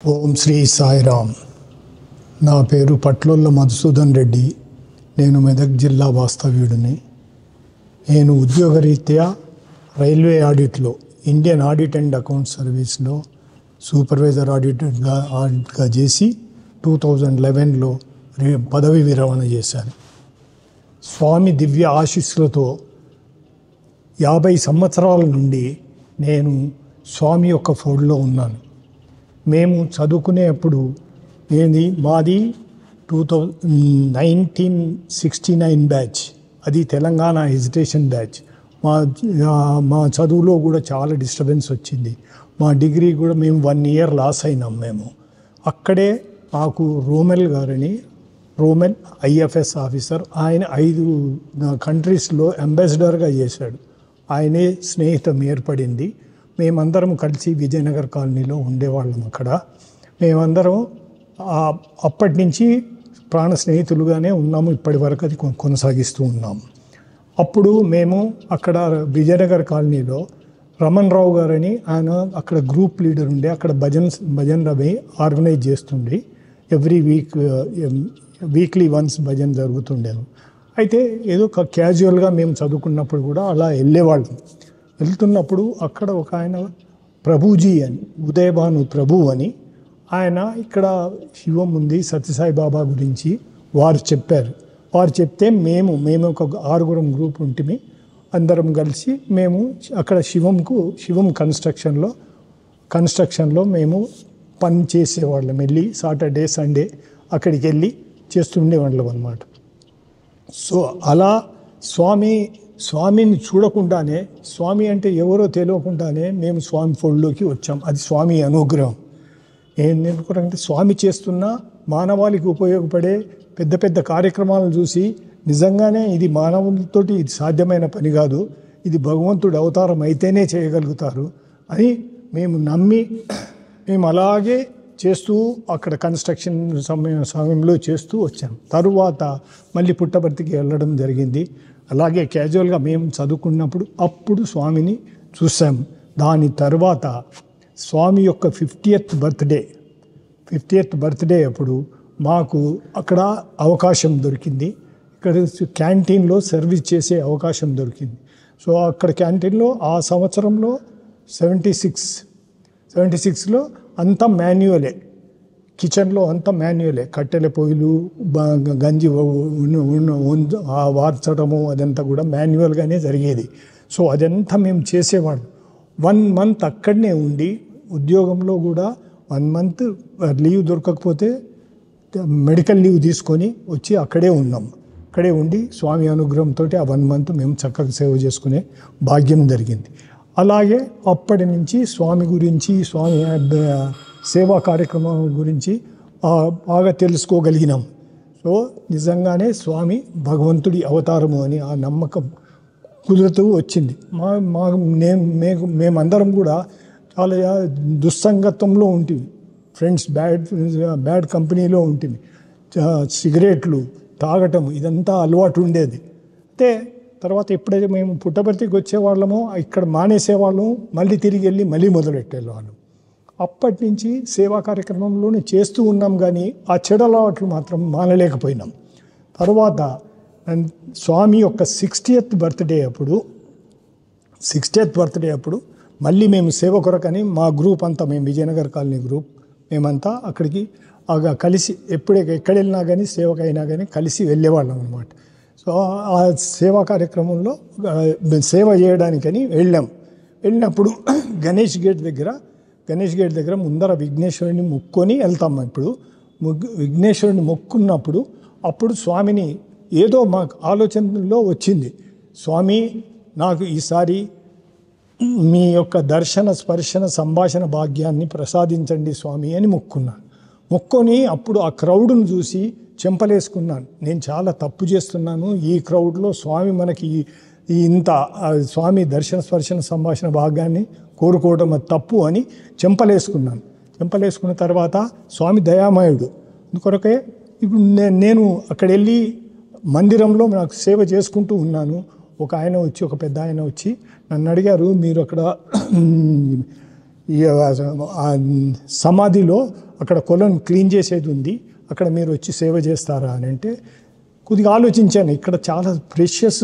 ఓం శ్రీ సాయిరామ్. నా పేరు పట్లొల్ల మధుసూదన్ రెడ్డి. నేను మెదక్ జిల్లా వాస్తవ్యుడిని. నేను ఉద్యోగరీత్యా రైల్వే ఆడిట్లో ఇండియన్ ఆడిట్ అండ్ అకౌంట్ సర్వీస్లో సూపర్వైజర్ ఆడిట్గా చేసి 2011లో పదవి విరమణ చేశాను. స్వామి దివ్య ఆశీస్సులతో 50 సంవత్సరాల నుండి నేను స్వామి యొక్క ఫోల్డ్లో ఉన్నాను. మేము చదువుకునేప్పుడు మాది 1969 బ్యాచ్, అది తెలంగాణ హెజిటేషన్ బ్యాచ్. మా చదువులో కూడా చాలా డిస్టర్బెన్స్ వచ్చింది. మా డిగ్రీ కూడా మేము 1 year లాస్ అయినాం. మేము అక్కడే మాకు రోమెల్ గారని, రోమెల్ IFS ఆఫీసర్, ఆయన 5 కంట్రీస్లో అంబాసిడర్గా చేశాడు. ఆయనే స్నేహితం ఏర్పడింది. మేమందరం కలిసి విజయనగర్ కాలనీలో ఉండేవాళ్ళం. అక్కడ మేమందరం అప్పటి నుంచి ప్రాణ స్నేహితులుగానే ఉన్నాము. ఇప్పటి వరకు అది కొనసాగిస్తూ ఉన్నాము. అప్పుడు మేము అక్కడ విజయనగర్ కాలనీలో రమణ్ రావు గారని, ఆయన అక్కడ గ్రూప్ లీడర్ ఉండే, అక్కడ భజన్ రవి ఆర్గనైజ్ చేస్తుండే. ఎవ్రీ వీక్లీ వన్స్ భజన్ జరుగుతుండేది. అయితే ఏదో క్యాజువల్గా మేము చదువుకున్నప్పుడు కూడా అలా వెళ్ళేవాళ్ళం. వెళ్తున్నప్పుడు అక్కడ ఒక ఆయన ప్రభుజీ అని, ఉదయభాను ప్రభు అని, ఆయన ఇక్కడ శివం ఉంది, సత్యసాయి బాబా గురించి వారు చెప్పారు. వారు చెప్తే మేము ఒక 6 గ్రూప్ ఉంటిమి. అందరం కలిసి మేము అక్కడ శివం కన్స్ట్రక్షన్లో మేము పని చేసేవాళ్ళం. వెళ్ళి సాటర్డే సండే అక్కడికి వెళ్ళి చేస్తుండేవాళ్ళం అన్నమాట. సో అలా స్వామిని చూడకుండానే, స్వామి అంటే ఎవరో తెలియకుండానే మేము స్వామి ఫోల్డ్లోకి వచ్చాం. అది స్వామి అనుగ్రహం. ఎందుకంటే స్వామి చేస్తున్న మానవాళికి ఉపయోగపడే పెద్ద పెద్ద కార్యక్రమాలను చూసి నిజంగానే ఇది మానవులతోటి ఇది సాధ్యమైన పని కాదు, ఇది భగవంతుడి అవతారం అయితేనే చేయగలుగుతారు అని మేము నమ్మి మేము అలాగే చేస్తూ అక్కడ కన్స్ట్రక్షన్ సమయంలో చేస్తూ వచ్చాం. తరువాత మళ్ళీ పుట్టపర్తికి వెళ్ళడం జరిగింది. అలాగే క్యాజువల్గా మేము చదువుకున్నప్పుడు అప్పుడు స్వామిని చూసాం. దాని తర్వాత స్వామి యొక్క 50th బర్త్డే అప్పుడు మాకు అక్కడ అవకాశం దొరికింది. ఇక్కడ క్యాంటీన్లో సర్వీస్ చేసే అవకాశం దొరికింది. సో అక్కడ క్యాంటీన్లో ఆ సంవత్సరంలో 76లో అంతా మాన్యువలే, కిచెన్లో అంతా మాన్యువలే, కట్టెల పొయ్యిలు, గంజి వార్చడము అదంతా కూడా మాన్యువల్గానే జరిగేది. సో అదంతా మేము చేసేవాళ్ళం. 1 month అక్కడనే ఉండి, ఉద్యోగంలో కూడా 1 month లీవ్ దొరకకపోతే మెడికల్ లీవ్ తీసుకొని వచ్చి అక్కడే ఉన్నాం. అక్కడే ఉండి స్వామి అనుగ్రహంతో ఆ 1 month మేము చక్కగా సేవ చేసుకునే భాగ్యం జరిగింది. అలాగే అప్పటి నుంచి స్వామి గురించి, స్వామి సేవా కార్యక్రమం గురించి బాగా తెలుసుకోగలిగినాం. సో నిజంగానే స్వామి భగవంతుడి అవతారము అని ఆ నమ్మకం కుదురుతూ వచ్చింది. మేమందరం కూడా చాలా దుస్సంగత్వంలో ఉంటుంది. ఫ్రెండ్స్ బ్యాడ్ కంపెనీలో ఉంటుంది. సిగరెట్లు తాగటం ఇదంతా అలవాటు ఉండేది. అయితే తర్వాత ఎప్పుడైతే మేము పుట్టపర్తికి వచ్చేవాళ్ళమో ఇక్కడ మానేసేవాళ్ళము, మళ్ళీ తిరిగి వెళ్ళి మళ్ళీ మొదలెట్టేవాళ్ళం. అప్పటి నుంచి సేవా కార్యక్రమంలోనే చేస్తూ ఉన్నాం, కానీ ఆ చెడు అలవాట్లు మాత్రం మానలేకపోయినాం. తర్వాత స్వామి యొక్క 60th బర్త్డే అప్పుడు మళ్ళీ మేము సేవ కొరకని మా గ్రూప్ అంతా, మేము విజయనగర్ కాలనీ గ్రూప్, మేమంతా అక్కడికి కలిసి ఎక్కడెళ్ళినా కానీ సేవకైనా కానీ కలిసి వెళ్ళేవాళ్ళం అన్నమాట. సో ఆ సేవా కార్యక్రమంలో సేవ చేయడానికని వెళ్ళినప్పుడు గణేష్ గేట్ దగ్గర ముందర విఘ్నేశ్వరుని మొక్కుకొని వెళ్తాం. ఇప్పుడు విఘ్నేశ్వరుని మొక్కున్నప్పుడు అప్పుడు స్వామిని ఏదో మాకు ఆలోచనలో వచ్చింది, స్వామి నాకు ఈసారి మీ యొక్క దర్శన స్పర్శన సంభాషణ భాగ్యాన్ని ప్రసాదించండి స్వామి అని మొక్కుకొని అప్పుడు ఆ క్రౌడ్ను చూసి చెంపలేసుకున్నాను. నేను చాలా తప్పు చేస్తున్నాను, ఈ క్రౌడ్లో స్వామి మనకి ఇంత స్వామి దర్శన స్పర్శన సంభాషణ భాగ్యాన్ని కోరుకోవడం అది తప్పు అని చెంపలేసుకున్న తర్వాత స్వామి దయామయుడు అందుకొరకే ఇప్పుడు నేను అక్కడ వెళ్ళి మందిరంలో నాకు సేవ చేసుకుంటూ ఉన్నాను. ఒక పెద్ద ఆయన వచ్చి నన్ను అడిగారు, మీరు అక్కడ ఈ ఆ సమాధిలో అక్కడ కొలను క్లీన్ చేసేది ఉంది, అక్కడ మీరు వచ్చి సేవ చేస్తారా అని అంటే కొద్దిగా ఆలోచించాను. ఇక్కడ చాలా ప్రెషియస్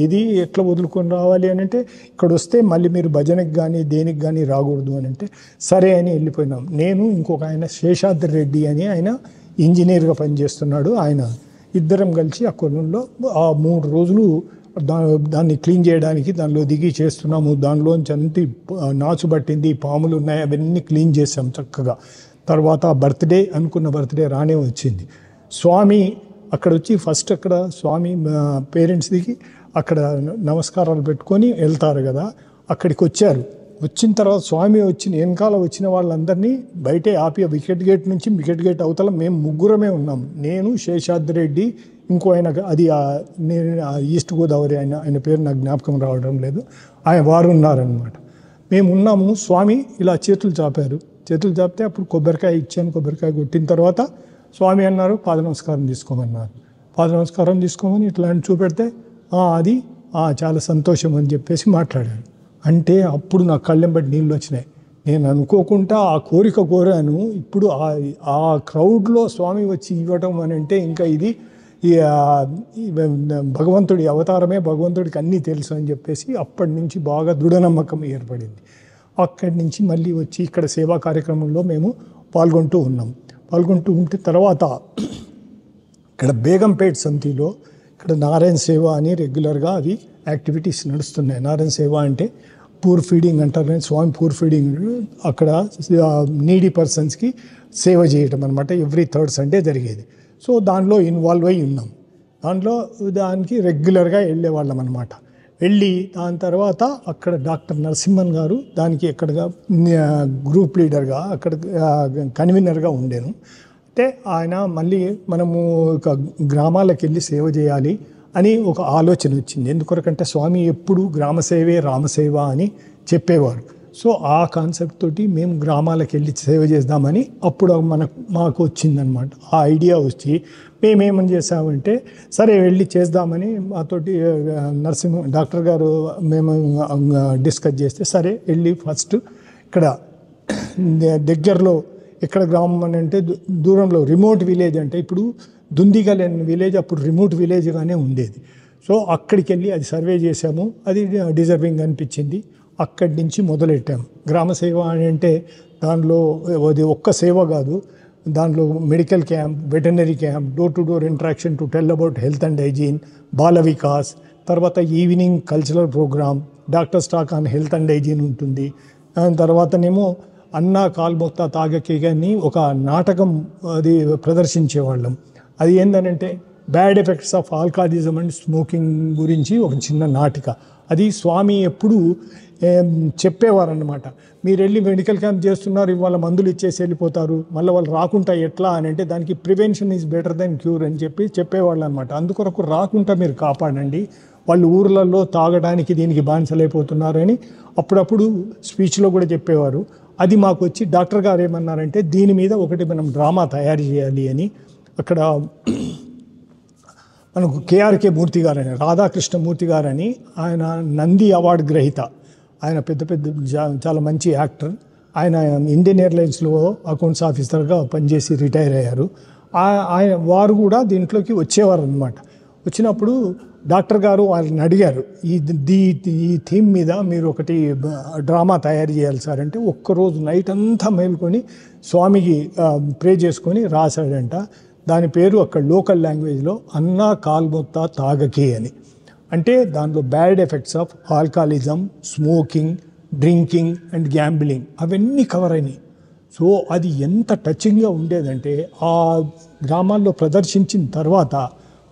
ఇది ఎట్లా వదులుకొని రావాలి అని అంటే ఇక్కడ వస్తే మళ్ళీ మీరు భజనకి కానీ దేనికి కానీ రాకూడదు అని అంటే సరే అని వెళ్ళిపోయినాం. నేను ఇంకొక ఆయన శేషాద్రి రెడ్డి అని ఆయన ఇంజనీర్గా పనిచేస్తున్నాడు. ఆయన ఇద్దరం కలిసి ఆ కొలంలో ఆ 3 రోజులు దాన్ని క్లీన్ చేయడానికి దానిలో దిగి చేస్తున్నాము. దానిలోంచి అంతి నాచు పట్టింది, పాములు ఉన్నాయి, అవన్నీ క్లీన్ చేసాం చక్కగా. తర్వాత బర్త్డే అనుకున్న బర్త్డే రానే వచ్చింది. స్వామి అక్కడ వచ్చి ఫస్ట్ అక్కడ స్వామి పేరెంట్స్ దిగి అక్కడ నమస్కారాలు పెట్టుకొని వెళ్తారు కదా, అక్కడికి వచ్చారు. వచ్చిన తర్వాత స్వామి వెనకాల వచ్చిన వాళ్ళందరినీ బయటే ఆపి వికెట్ గేట్ నుంచి వికెట్ గేట్ అవతల మేము 3 ఉన్నాం. నేను, శేషాద్రి రెడ్డి, ఇంకో ఆయన, అది నేను ఈస్ట్ గోదావరి ఆయన పేరు నాకు జ్ఞాపకం రావడం లేదు, ఆయన వారు ఉన్నారనమాట. మేము ఉన్నాము. స్వామి ఇలా చేతులు చాపారు. చేతులు చాపితే అప్పుడు కొబ్బరికాయ ఇచ్చాను. కొబ్బరికాయ కొట్టిన తర్వాత స్వామి అన్నారు పాద నమస్కారం తీసుకోమన్నారు. పాద నమస్కారం తీసుకోమని ఇట్లాంటి చూపెడితే అది చాలా సంతోషం అని చెప్పేసి మాట్లాడారు. అంటే అప్పుడు నా కళ్ళెంబడి నీళ్ళు వచ్చినాయి. నేను అనుకోకుండా ఆ కోరిక కోరాను. ఇప్పుడు ఆ క్రౌడ్లో స్వామి వచ్చి ఇవ్వటం అని అంటే ఇంకా ఇది భగవంతుడి అవతారమే, భగవంతుడికి అన్నీ తెలుసు అని చెప్పేసి అప్పటి నుంచి బాగా దృఢ నమ్మకం ఏర్పడింది. అక్కడి నుంచి మళ్ళీ వచ్చి ఇక్కడ సేవా కార్యక్రమంలో మేము పాల్గొంటూ ఉంటే తర్వాత ఇక్కడ బేగంపేట్ సమితిలో ఇక్కడ నారాయణ సేవ అని రెగ్యులర్గా అవి యాక్టివిటీస్ నడుస్తున్నాయి. నారాయణ సేవ అంటే పూర్ ఫీడింగ్ అంటారు. స్వామి పూర్ ఫీడింగ్ అక్కడ నీడీ పర్సన్స్కి సేవ చేయటం అనమాట. ఎవ్రీ 3rd సండే జరిగేది. సో దానిలో ఇన్వాల్వ్ అయి ఉన్నాం. దానికి రెగ్యులర్గా వెళ్ళేవాళ్ళం అనమాట. వెళ్ళి దాని తర్వాత అక్కడ డాక్టర్ నరసింహన్ గారు దానికి ఎక్కడగా గ్రూప్ లీడర్గా అక్కడ కన్వీనర్గా ఉండేను. అంటే ఆయన మళ్ళీ మనము ఒక గ్రామాలకు వెళ్ళి సేవ చేయాలి అని ఒక ఆలోచన వచ్చింది. ఎందుకొరకంటే స్వామి ఎప్పుడు గ్రామసేవే రామసేవ అని చెప్పేవారు. సో ఆ కాన్సెప్ట్ తోటి మేము గ్రామాలకు వెళ్ళి సేవ చేద్దామని అప్పుడు మాకు వచ్చిందనమాట. ఆ ఐడియా వచ్చి మేమేమని చేసామంటే సరే వెళ్ళి చేద్దామని మాతోటి డాక్టర్ గారు మేము డిస్కస్ చేస్తే సరే వెళ్ళి ఫస్ట్ ఇక్కడ దగ్గరలో ఎక్కడ గ్రామం అని అంటే దూరంలో రిమోట్ విలేజ్, అంటే ఇప్పుడు దుందిగల్ అనే విలేజ్ అప్పుడు రిమోట్ విలేజ్గానే ఉండేది. సో అక్కడికి వెళ్ళి అది సర్వే చేసాము. అది డిజర్వింగ్ అనిపించింది. అక్కడి నుంచి మొదలెట్టాము. గ్రామ సేవ అని అంటే దానిలో అది ఒక్క సేవ కాదు, దాంట్లో medical camp, veterinary camp, door to door interaction to tell about health and hygiene, Bal Vikas, తర్వాత evening cultural programme, doctor's talk on health and hygiene ఉంటుంది. దాని తర్వాతనేమో అన్నా కాల్మొక్తా తాగకే అని ఒక నాటకం అది ప్రదర్శించేవాళ్ళం. అది ఏంటంటే bad effects of alcoholism and smoking గురించి ఒక చిన్న నాటిక. అది స్వామి ఎప్పుడు చెప్పేవారన్నమాట. మీరు వెళ్ళి మెడికల్ క్యాంప్ చేస్తున్నారు, ఇవాళ మందులు ఇచ్చేసి వెళ్ళిపోతారు, మళ్ళీ వాళ్ళు రాకుండా ఎట్లా అని అంటే దానికి prevention is better then cure అని చెప్పేవాళ్ళు అనమాట. అందుకొరకు రాకుండా మీరు కాపాడండి, వాళ్ళు ఊర్లలో తాగడానికి దీనికి బానిసలైపోతున్నారని అప్పుడప్పుడు స్పీచ్లో కూడా చెప్పేవారు. అది మాకు వచ్చి డాక్టర్ గారు ఏమన్నారంటే దీని మీద ఒకటి మనం డ్రామా తయారు చేయాలి అని. అక్కడ మనకు కేఆర్కే మూర్తి గారని, రాధాకృష్ణమూర్తి గారని, ఆయన నంది అవార్డు గ్రహీత, ఆయన పెద్ద చాలా మంచి యాక్టర్. ఆయన ఇండియన్ ఎయిర్లైన్స్లో అకౌంట్స్ ఆఫీసర్గా పనిచేసి రిటైర్ అయ్యారు. వారు కూడా దీంట్లోకి వచ్చేవారు అనమాట. వచ్చినప్పుడు డాక్టర్ గారు వాళ్ళని అడిగారు, ఈ థీమ్ మీద మీరు ఒకటి డ్రామా తయారు చేయాలి సార్ అంటే ఒక్కరోజు నైట్ అంతా మేల్కొని స్వామికి ప్రే చేసుకొని రాశాడంట. దాని పేరు అక్కడ లోకల్ లాంగ్వేజ్లో అన్నా కాల్మొత్తా తాగకే అని. అంటే దాంట్లో bad effects of alcoholism, smoking, drinking and gambling అవన్నీ కవర్ అయినాయి. సో అది ఎంత టచింగ్గా ఉండేదంటే ఆ గ్రామాల్లో ప్రదర్శించిన తర్వాత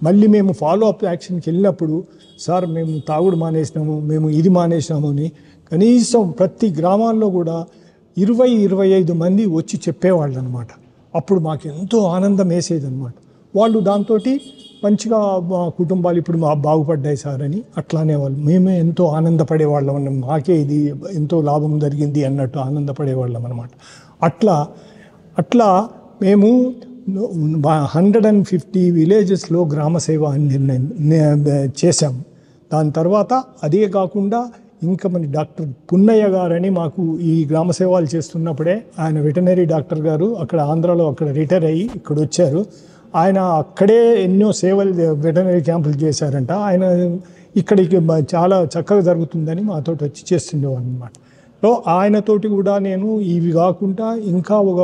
మళ్ళీ మేము ఫాలో అప్ యాక్షన్కి వెళ్ళినప్పుడు సార్ మేము తాగుడు మానేసినాము, మేము ఇది మానేసినాము అని కనీసం ప్రతి గ్రామాల్లో కూడా 20-25 మంది వచ్చి చెప్పేవాళ్ళు అనమాట. అప్పుడు మాకు ఎంతో ఆనందం వేసేదన్నమాట. వాళ్ళు దాంతో మంచిగా మా కుటుంబాలు ఇప్పుడు బాగుపడ్డాయి సార్ అని అట్లానే వాళ్ళు మేమే ఎంతో ఆనందపడేవాళ్ళం అన్నాం. మాకే ఇది ఎంతో లాభం జరిగింది అన్నట్టు ఆనందపడేవాళ్ళం అనమాట. అట్లా మేము 150 విలేజెస్లో గ్రామ సేవ అని చేశాము. దాని తర్వాత అదే కాకుండా ఇంకా మన డాక్టర్ పున్నయ్య గారని మాకు ఈ గ్రామ సేవలు చేస్తున్నప్పుడే ఆయన వెటనరీ డాక్టర్ గారు అక్కడ ఆంధ్రాలో అక్కడ రిటైర్ అయ్యి ఇక్కడ వచ్చారు. ఆయన అక్కడే ఎన్నో సేవలు వెటనరీ క్యాంపులు చేశారంట. ఆయన ఇక్కడికి చాలా చక్కగా జరుగుతుందని మాతో వచ్చి చేస్తుండేవారు అనమాట. సో ఆయనతోటి కూడా నేను ఇవి కాకుండా ఇంకా ఒక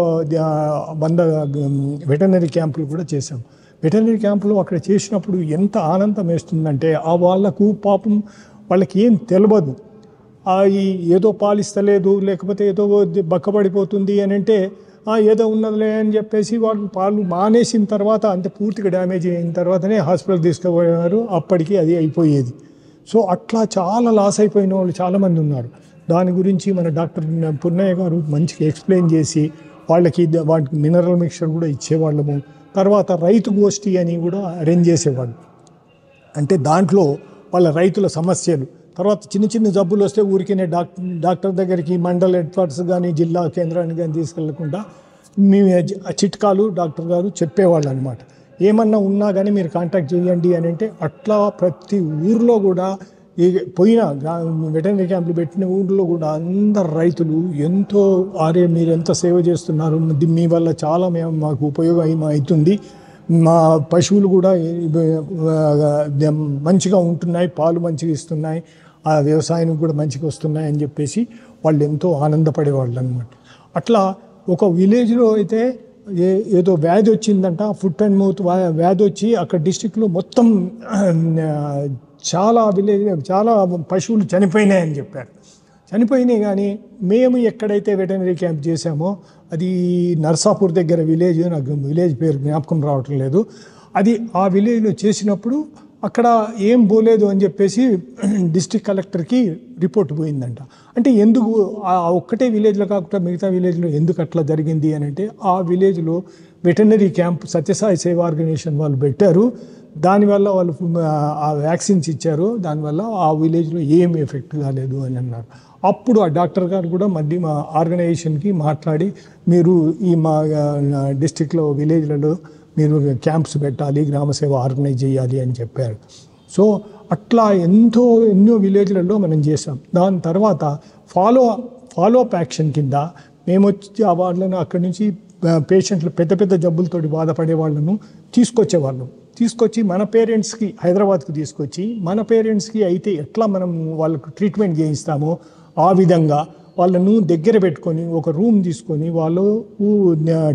100 వెటనరీ క్యాంపులు కూడా చేశాం. వెటనరీ క్యాంపులు అక్కడ చేసినప్పుడు ఎంత ఆనందం వేస్తుందంటే వాళ్ళకు పాపం వాళ్ళకి ఏం తెలియదు. ఏదో పాలిస్తలేదు లేకపోతే ఏదో బక్కబడిపోతుంది అని అంటే ఏదో ఉన్నదిలే అని చెప్పేసి వాళ్ళు పాలు మానేసిన తర్వాత అంటే పూర్తిగా డ్యామేజ్ అయిన తర్వాతనే హాస్పిటల్కి తీసుకుపోయారు. అప్పటికి అది అయిపోయేది. సో అట్లా చాలా లాస్ అయిపోయిన వాళ్ళు చాలామంది ఉన్నారు. దాని గురించి మన డాక్టర్ పున్నయ్య గారు మంచిగా ఎక్స్ప్లెయిన్ చేసి వాటికి మినరల్ మిక్చర్ కూడా ఇచ్చేవాళ్ళము. తర్వాత రైతు గోష్ఠి అని కూడా అరేంజ్ చేసేవాళ్ళు. అంటే దాంట్లో వాళ్ళ రైతుల సమస్యలు, తర్వాత చిన్న చిన్న జబ్బులు వస్తే ఊరికే డాక్టర్ దగ్గరికి మండల హెడ్ క్వార్టర్స్ కానీ జిల్లా కేంద్రానికి కానీ తీసుకెళ్లకుండా మేము చిట్కాలు డాక్టర్ గారు చెప్పేవాళ్ళు అనమాట. ఏమన్నా ఉన్నా కానీ మీరు కాంటాక్ట్ చేయండి అని అంటే అట్లా ప్రతి ఊర్లో కూడా పోయిన వెటనరీ క్యాంపులు పెట్టిన ఊర్లో కూడా అందరు రైతులు ఎంతో మీరు ఎంత సేవ చేస్తున్నారు, మీ వల్ల చాలా మాకు ఉపయోగం అవుతుంది, మా పశువులు కూడా మంచిగా ఉంటున్నాయి, పాలు మంచిగా ఇస్తున్నాయి, ఆ వ్యవసాయానికి కూడా మంచిగా వస్తున్నాయి అని చెప్పేసి వాళ్ళు ఎంతో ఆనందపడేవాళ్ళు అనమాట. అట్లా ఒక విలేజ్లో అయితే ఏదో వ్యాధి వచ్చిందంట, ఫుట్ అండ్ మౌత్ వ్యాధి వచ్చి అక్కడ డిస్టిక్లో మొత్తం చాలా పశువులు చనిపోయినాయని చెప్పారు. చనిపోయినాయి కానీ మేము ఎక్కడైతే వెటనరీ క్యాంప్ చేశామో అది నర్సాపూర్ దగ్గర విలేజ్, నాకు విలేజ్ పేరు జ్ఞాపకం రావటం లేదు. అది ఆ విలేజ్లో చేసినప్పుడు అక్కడ ఏం పోలేదు అని చెప్పేసి డిస్ట్రిక్ట్ కలెక్టర్కి రిపోర్ట్ పోయిందంట. అంటే ఎందుకు ఒక్కటే విలేజ్లో కాకుండా మిగతా విలేజ్లో ఎందుకు అట్లా జరిగింది అని అంటే ఆ విలేజ్లో వెటనరీ క్యాంప్ సత్యసాయి సేవా ఆర్గనైజేషన్ వాళ్ళు పెట్టారు. దానివల్ల వాళ్ళు ఆ వ్యాక్సిన్స్ ఇచ్చారు, దానివల్ల ఆ విలేజ్లో ఏం ఎఫెక్ట్ కాలేదు అని అన్నారు. అప్పుడు ఆ డాక్టర్ గారు కూడా మళ్ళీ మా ఆర్గనైజేషన్కి మాట్లాడి మీరు మా డిస్ట్రిక్ట్లో విలేజ్లలో మీరు క్యాంప్స్ పెట్టాలి, గ్రామసేవ ఆర్గనైజ్ చేయాలి అని చెప్పారు. సో అట్లా ఎన్నో విలేజ్లలో మనం చేసాం. దాని తర్వాత ఫాలో అప్ యాక్షన్ కింద మేము వచ్చి వాళ్ళను అక్కడి నుంచి పేషెంట్లు పెద్ద జబ్బులతోటి బాధపడే వాళ్ళను తీసుకొచ్చి మన పేరెంట్స్కి హైదరాబాద్కి తీసుకొచ్చి మన పేరెంట్స్కి అయితే ఎట్లా మనం వాళ్ళకు ట్రీట్మెంట్ చేయిస్తామో ఆ విధంగా వాళ్ళను దగ్గర పెట్టుకొని ఒక రూమ్ తీసుకొని వాళ్ళు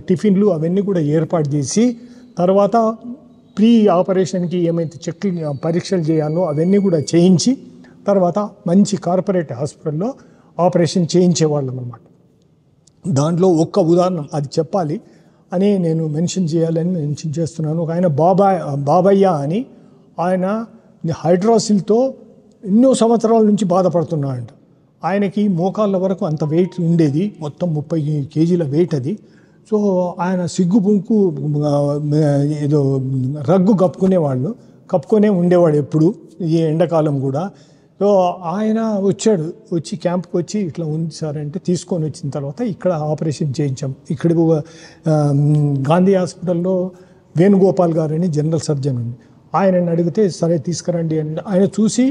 టిఫిన్లు అవన్నీ కూడా ఏర్పాటు చేసి తర్వాత ప్రీ ఆపరేషన్కి ఏమైతే పరీక్షలు చేయాలో అవన్నీ కూడా చేయించి తర్వాత మంచి కార్పొరేట్ హాస్పిటల్లో ఆపరేషన్ చేయించేవాళ్ళం అన్నమాట. దాంట్లో ఒక్క ఉదాహరణ అది చెప్పాలి అని నేను మెన్షన్ చేస్తున్నాను. ఒక ఆయన బాబయ్య అని, ఆయన హైడ్రాసిల్తో ఎన్నో సంవత్సరాల నుంచి బాధపడుతున్నాడంట. ఆయనకి మోకాళ్ళ వరకు అంత వెయిట్ ఉండేది, మొత్తం 30 కేజీల వెయిట్ అది. సో ఆయన సిగ్గుపుంకు ఏదో రగ్గు కప్పుకునే ఉండేవాడు ఎప్పుడు, ఈ ఎండాకాలం కూడా. సో ఆయన వచ్చి క్యాంప్కి వచ్చి ఇట్లా ఉంది సార్ అంటే తీసుకొని వచ్చిన తర్వాత ఇక్కడ ఆపరేషన్ చేయించాం. ఇక్కడ గాంధీ హాస్పిటల్లో వేణుగోపాల్ గారు అని జనరల్ సర్జన్ ఉంది. ఆయనని అడిగితే సరే తీసుకురండి అని ఆయన చూసి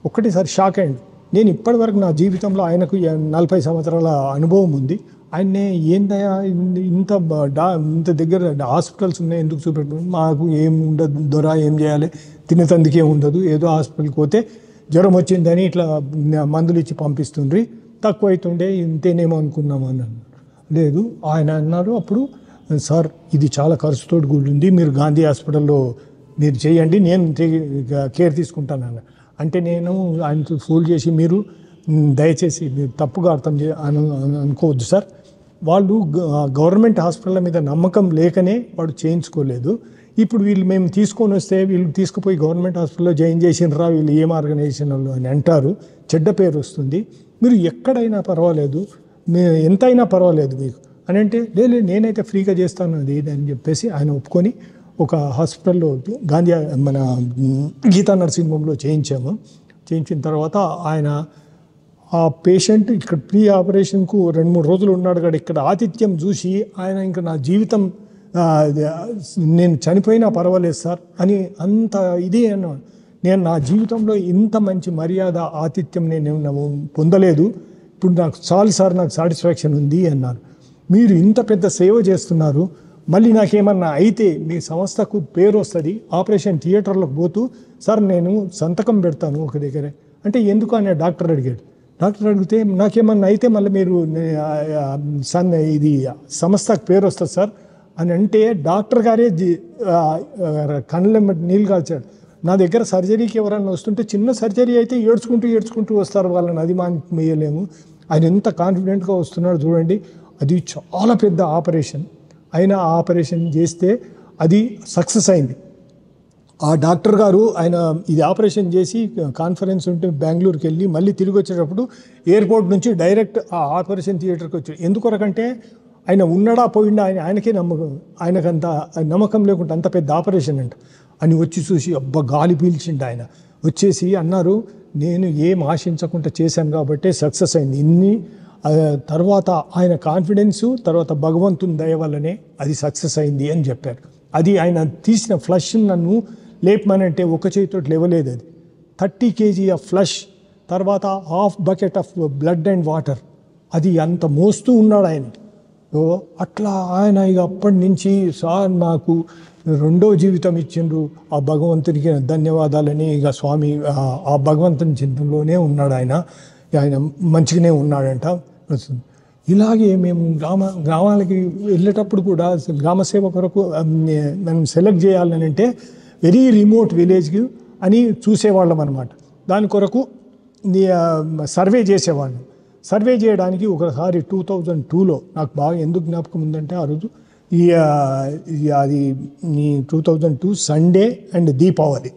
ఒక్కటేసారి షాక్ అయ్యింది. నేను ఇప్పటివరకు నా జీవితంలో ఆయనకు 40 సంవత్సరాల అనుభవం ఉంది. ఆయన్నే ఏందయ్యా ఇంత దగ్గర హాస్పిటల్స్ ఉన్నాయి ఎందుకు చూపెట్టు, మాకు ఏం ఉండదు దొర, ఏం చేయాలి, తినేతందుకే ఉండదు, ఏదో హాస్పిటల్కి పోతే జ్వరం వచ్చిందని ఇట్లా మందులు ఇచ్చి పంపిస్తుండ్రి, తక్కువ అవుతుండే ఇంతేనేమో అనుకున్నాము అని అన్నారు. లేదు ఆయన అన్నారు అప్పుడు, సార్ ఇది చాలా ఖర్చుతోటి కూడింది, మీరు గాంధీ హాస్పిటల్లో మీరు చేయండి, నేను కేర్ తీసుకుంటాను అన్న. అంటే నేను ఆయనతో ఫోన్ చేసి మీరు దయచేసి మీరు తప్పుగా అర్థం అనుకోవద్దు సార్, వాళ్ళు గవర్నమెంట్ హాస్పిటల్ మీద నమ్మకం లేకనే వాడు చేయించుకోలేదు. ఇప్పుడు వీళ్ళు మేము తీసుకొని వస్తే వీళ్ళు తీసుకుపోయి గవర్నమెంట్ హాస్పిటల్లో జాయిన్ చేసినరా, వీళ్ళు ఏం ఆర్గనైజేషన్ వాళ్ళు అని అంటారు, చెడ్డ పేరు వస్తుంది, మీరు ఎక్కడైనా పర్వాలేదు, ఎంతైనా పర్వాలేదు మీకు అని అంటే, లేదు నేనైతే ఫ్రీగా చేస్తాను అది అని చెప్పేసి ఆయన ఒప్పుకొని ఒక హాస్పిటల్లో గాంధీ మన గీతా నర్సింగ్ హోమ్లో చేయించిన తర్వాత ఆయన ఆ పేషెంట్ ఇక్కడ ప్రీ ఆపరేషన్కు 2-3 రోజులు ఉన్నాడు కదా, ఇక్కడ ఆతిథ్యం చూసి ఆయన ఇంకా నా జీవితం నేను చనిపోయినా పర్వాలేదు సార్ అని అంత ఇది అన్నాడు. నేను నా జీవితంలో ఇంత మంచి మర్యాద ఆతిథ్యం నేను పొందలేదు. ఇప్పుడు నాకు చాలు సార్, నాకు సాటిస్ఫాక్షన్ ఉంది అన్నారు. మీరు ఇంత పెద్ద సేవ చేస్తున్నారు, మళ్ళీ నాకేమన్నా అయితే మీ సంస్థకు పేరు వస్తుంది. ఆపరేషన్ థియేటర్లోకి పోతూ సార్ నేను సంతకం పెడతాను ఒక దగ్గరే అంటే ఎందుకు అని డాక్టర్ అడిగాడు. డాక్టర్ అడిగితే నాకేమన్నా అయితే మళ్ళీ మీరు ఇది సంస్థకు పేరు వస్తుంది సార్ అని అంటే డాక్టర్ గారే కళ్ళ నీళ్ళు కాల్చాడు. నా దగ్గర సర్జరీకి ఎవరన్నా వస్తుంటే చిన్న సర్జరీ అయితే ఏడ్చుకుంటూ వస్తారు, వాళ్ళని అది మానేయలేము. ఆయన ఎంత కాన్ఫిడెంట్గా వస్తున్నాడు చూడండి. అది చాలా పెద్ద ఆపరేషన్. అయినా ఆ ఆపరేషన్ చేస్తే అది సక్సెస్ అయింది. ఆ డాక్టర్ గారు ఆయన ఇది ఆపరేషన్ చేసి కాన్ఫరెన్స్ ఉంటే బెంగళూరుకి వెళ్ళి మళ్ళీ తిరిగి వచ్చేటప్పుడు ఎయిర్పోర్ట్ నుంచి డైరెక్ట్ ఆ ఆపరేషన్ థియేటర్కి వచ్చాడు. ఎందుకొరకంటే ఆయన ఉన్నాడా పోయిండా ఆయనకే ఆయనకంత నమ్మకం లేకుండా అంత పెద్ద ఆపరేషన్ అంట అని వచ్చి చూసి అబ్బా గాలి పీల్చిండు. ఆయన వచ్చేసి అన్నారు, నేను ఏం ఆశించకుండా చేశాను కాబట్టి సక్సెస్ అయింది. తర్వాత ఆయన కాన్ఫిడెన్సు, తర్వాత భగవంతుని దయ వల్లనే అది సక్సెస్ అయింది అని చెప్పారు. అది ఆయన తీసిన ఫ్లష్ నన్ను లేపమనంటే ఒక చేతితో లేవలేదు. అది 30 kg ఆఫ్ ఫ్లష్, తర్వాత half bucket of blood and water, అది అంత మోస్తూ ఉన్నాడు ఆయన. అట్లా ఆయన ఇక అప్పటి నుంచి సార్ నాకు రెండో జీవితం ఇచ్చిండ్రు, ఆ భగవంతునికి ధన్యవాదాలని ఇక స్వామి ఆ భగవంతుని చింతలోనే ఉన్నాడు. ఆయన మంచిగానే ఉన్నాడంట. ఇలాగే మేము గ్రామాలకి వెళ్ళేటప్పుడు కూడా గ్రామ సేవ కొరకు మనం సెలెక్ట్ చేయాలని అంటే వెరీ రిమోట్ విలేజ్కి అని చూసేవాళ్ళం అనమాట. దాని కొరకు సర్వే చేసేవాళ్ళం. సర్వే చేయడానికి ఒకసారి 2002లో నాకు బాగా ఎందుకు జ్ఞాపకం ఉందంటే ఆ రోజు అది 2002 Sunday and Deepavali.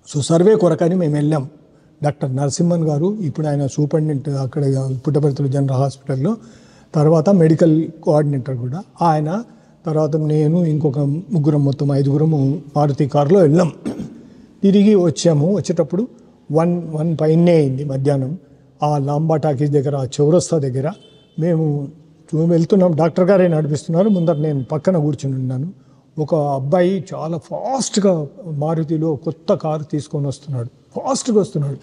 So survey కొరకని మేము వెళ్ళాం. డాక్టర్ నరసింహన్ గారు, ఇప్పుడు ఆయన సూపరింటెండెంట్ అక్కడ పుట్టపర్తిలో జనరల్ హాస్పిటల్లో, తర్వాత మెడికల్ కోఆర్డినేటర్ కూడా ఆయన, తర్వాత నేను ఇంకొక ముగ్గురం, మొత్తం 5గురం మారుతి కారులో వెళ్ళాం. తిరిగి వచ్చేటప్పుడు 1 పైనే అయింది మధ్యాహ్నం. ఆ లాంబా టాకీస్ దగ్గర, ఆ చౌరస్తా దగ్గర మేము వెళ్తున్నాం. డాక్టర్ గారే నడిపిస్తున్నారు, ముందర నేను పక్కన కూర్చుని ఉన్నాను. ఒక అబ్బాయి చాలా ఫాస్ట్గా మారుతిలో కొత్త కారు తీసుకొని వస్తున్నాడు, ఫాస్ట్గా వస్తున్నాడు.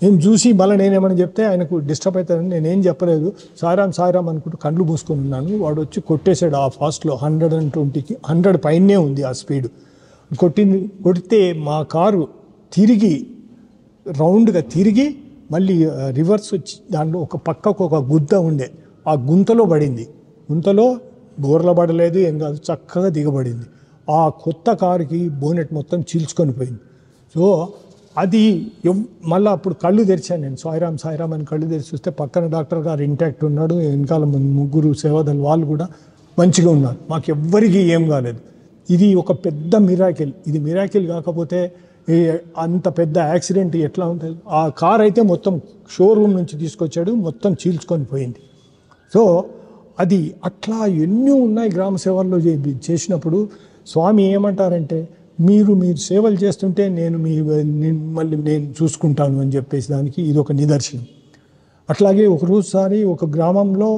నేను చూసి మళ్ళీ నేనేమని చెప్తే ఆయనకు డిస్టర్బ్ అవుతానని నేనేం చెప్పలేదు. సాయిరామ్ అనుకుంటూ కళ్ళు మూసుకొని ఉన్నాను. వాడు వచ్చి కొట్టేశాడు ఆ ఫాస్ట్లో. 120కి 100 పైనే ఉంది ఆ స్పీడ్. కొడితే మా కారు తిరిగి రౌండ్గా తిరిగి మళ్ళీ రివర్స్ వచ్చి దాంట్లో ఒక పక్కకు ఒక గుద్ద ఉండే, ఆ గుంతలో పడింది. గుంతలో బోర్ల పడలేదు, ఏం కాదు, చక్కగా దిగబడింది. ఆ కొత్త కారుకి బోనెట్ మొత్తం చీల్చుకొని పోయింది. సో అది మళ్ళీ అప్పుడు కళ్ళు తెరిచాను నేను, సాయిరామ్ అని కళ్ళు తెరిచి చూస్తే పక్కన డాక్టర్ గారు ఇంటాక్ట్ ఉన్నాడు, వెనకాల 3 సేవాదళ వాళ్ళు కూడా మంచిగా ఉన్నారు. మాకు ఎవ్వరికీ ఏం కాలేదు. ఇది ఒక పెద్ద మిరాకిల్. ఇది మిరాకిల్ కాకపోతే అంత పెద్ద యాక్సిడెంట్ ఎట్లా ఉంటుంది? ఆ కార్ అయితే మొత్తం షోరూమ్ నుంచి తీసుకొచ్చాడు, మొత్తం చీల్చుకొని పోయింది. సో అది అట్లా ఎన్నో ఉన్నాయి గ్రామ సేవల్లో చేసినప్పుడు. స్వామి ఏమంటారంటే, మీరు సేవలు చేస్తుంటే మళ్ళీ నేను చూసుకుంటాను అని చెప్పేసి దానికి ఇది ఒక నిదర్శనం. అట్లాగే ఒకరోజుసారి ఒక గ్రామంలో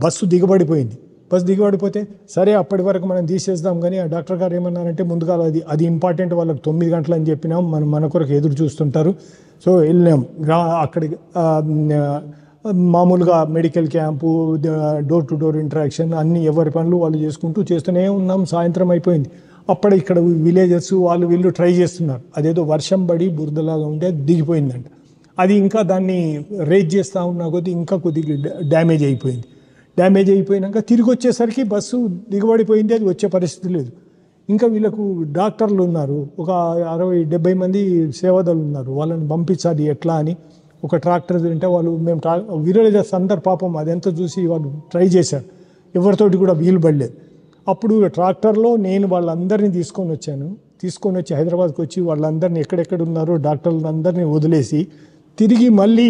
బస్సు దిగబడిపోయింది. బస్సు దిగబడిపోతే సరే అప్పటి వరకు మనం తీసేద్దాం, కానీ ఆ డాక్టర్ గారు ఏమన్నారంటే ముందుగా అది ఇంపార్టెంట్, వాళ్ళకి 9 గంటలు అని చెప్పినాం, మన కొరకు ఎదురు చూస్తుంటారు. సో వెళ్ళాం అక్కడికి. మామూలుగా medical camp, door to door interaction అన్నీ ఎవరి పనులు వాళ్ళు చేస్తూనే ఉన్నాం. సాయంత్రం అయిపోయింది. అప్పుడే ఇక్కడ విలేజర్స్ వీళ్ళు ట్రై చేస్తున్నారు. అదేదో వర్షం పడి బురదలాగా ఉంటే దిగిపోయిందంట. అది ఇంకా దాన్ని రేజ్ చేస్తూ ఉన్నా కొద్దీ ఇంకా కొద్దిగా డ్యామేజ్ అయిపోయింది. డ్యామేజ్ అయిపోయినాక తిరిగి వచ్చేసరికి బస్సు దిగబడిపోయింది, అది వచ్చే పరిస్థితి లేదు. ఇంకా వీళ్ళకు డాక్టర్లు ఉన్నారు, ఒక 60-70 మంది సేవదలు ఉన్నారు, వాళ్ళని పంపించాలి ఎట్లా అని ఒక ట్రాక్టర్ తింటే మేము విలేజర్స్ అందరు పాపం అదెంత చూసి వాళ్ళు ట్రై చేశారు, ఎవరితోటి కూడా వీలు పడలేదు. అప్పుడు ట్రాక్టర్లో నేను వాళ్ళందరినీ తీసుకొని వచ్చి హైదరాబాద్కి వచ్చి వాళ్ళందరినీ ఎక్కడెక్కడ ఉన్నారో డాక్టర్లను అందరినీ వదిలేసి తిరిగి మళ్ళీ